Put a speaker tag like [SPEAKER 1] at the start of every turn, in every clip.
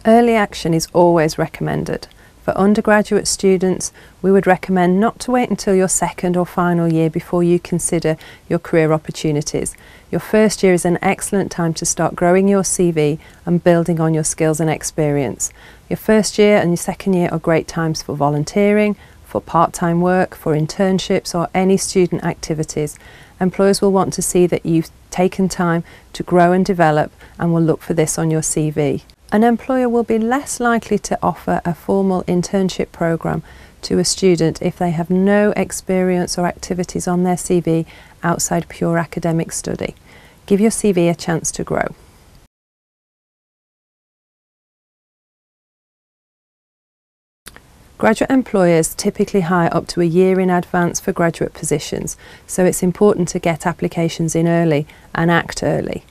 [SPEAKER 1] Early action is always recommended. For undergraduate students, we would recommend not to wait until your second or final year before you consider your career opportunities. Your first year is an excellent time to start growing your CV and building on your skills and experience. Your first year and your second year are great times for volunteering, for part-time work, for internships or any student activities. Employers will want to see that you've taken time to grow and develop and will look for this on your CV. An employer will be less likely to offer a formal internship programme to a student if they have no experience or activities on their CV outside pure academic study. Give your CV a chance to grow. Graduate employers typically hire up to a year in advance for graduate positions, so it's important to get applications in early and act early.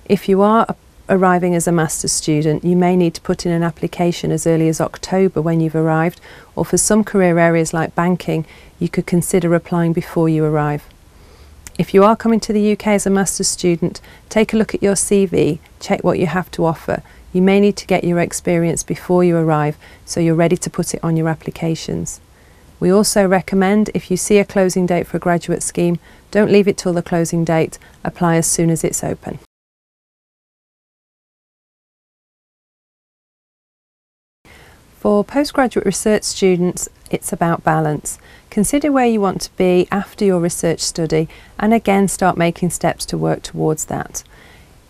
[SPEAKER 1] If you are arriving as a master's student, you may need to put in an application as early as October when you've arrived, or for some career areas like banking, you could consider applying before you arrive. If you are coming to the UK as a master's student, take a look at your CV, check what you have to offer. You may need to get your experience before you arrive, so you're ready to put it on your applications. We also recommend, if you see a closing date for a graduate scheme, don't leave it till the closing date, apply as soon as it's open. For postgraduate research students, it's about balance. Consider where you want to be after your research study and again start making steps to work towards that.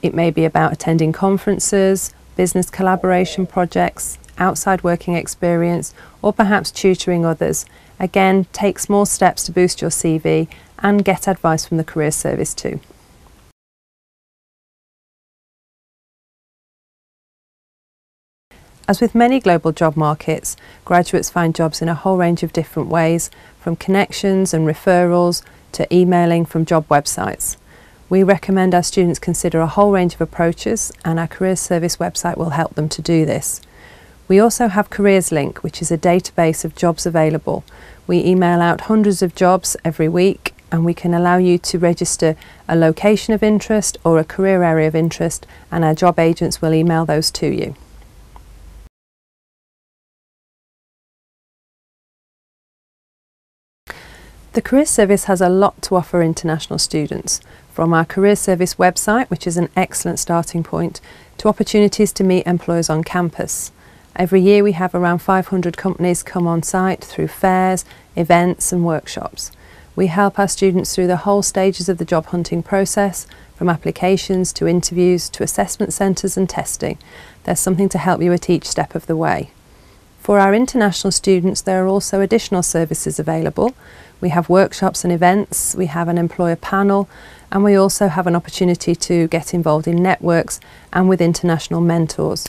[SPEAKER 1] It may be about attending conferences, business collaboration projects, outside working experience, or perhaps tutoring others. Again, take small steps to boost your CV and get advice from the Career Service too. As with many global job markets, graduates find jobs in a whole range of different ways, from connections and referrals to emailing from job websites. We recommend our students consider a whole range of approaches, and our Career Service website will help them to do this. We also have Careers Link, which is a database of jobs available. We email out hundreds of jobs every week, and we can allow you to register a location of interest or a career area of interest, and our job agents will email those to you. The Career Service has a lot to offer international students, from our Career Service website, which is an excellent starting point, to opportunities to meet employers on campus. Every year we have around 500 companies come on site through fairs, events and workshops. We help our students through the whole stages of the job hunting process, from applications to interviews to assessment centres and testing. There's something to help you at each step of the way. For our international students, there are also additional services available. We have workshops and events, we have an employer panel, and we also have an opportunity to get involved in networks and with international mentors.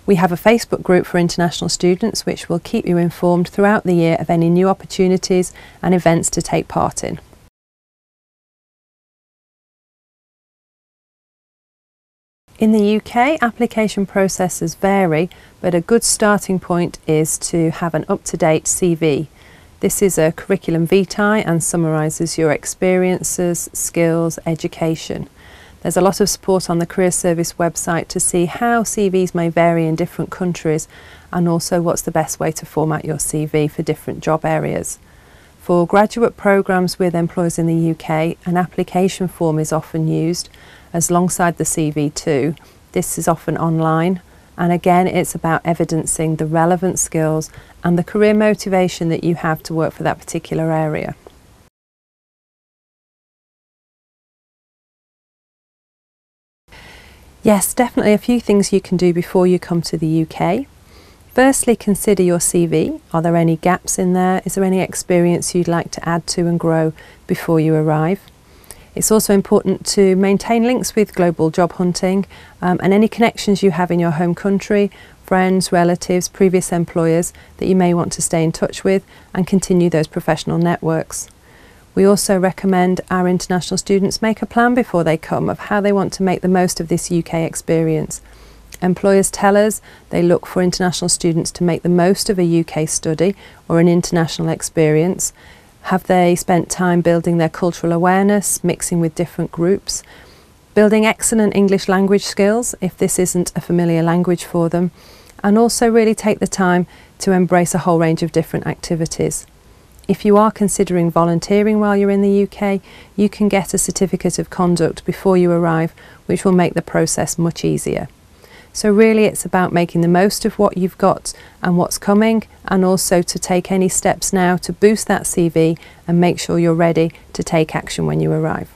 [SPEAKER 1] We have a Facebook group for international students which will keep you informed throughout the year of any new opportunities and events to take part in. In the UK, application processes vary, but a good starting point is to have an up-to-date CV. This is a curriculum vitae and summarises your experiences, skills, education. There's a lot of support on the Career Service website to see how CVs may vary in different countries and also what's the best way to format your CV for different job areas. For graduate programmes with employers in the UK, an application form is often used alongside the CV too. This is often online, and again it's about evidencing the relevant skills and the career motivation that you have to work for that particular area. Yes, definitely a few things you can do before you come to the UK. Firstly, consider your CV. Are there any gaps in there? Is there any experience you'd like to add to and grow before you arrive? It's also important to maintain links with global job hunting and any connections you have in your home country, friends, relatives, previous employers that you may want to stay in touch with and continue those professional networks. We also recommend our international students make a plan before they come of how they want to make the most of this UK experience. Employers tell us they look for international students to make the most of a UK study or an international experience. Have they spent time building their cultural awareness, mixing with different groups, building excellent English language skills if this isn't a familiar language for them, and also really take the time to embrace a whole range of different activities. If you are considering volunteering while you're in the UK, you can get a certificate of conduct before you arrive, which will make the process much easier. So really it's about making the most of what you've got and what's coming, and also to take any steps now to boost that CV and make sure you're ready to take action when you arrive.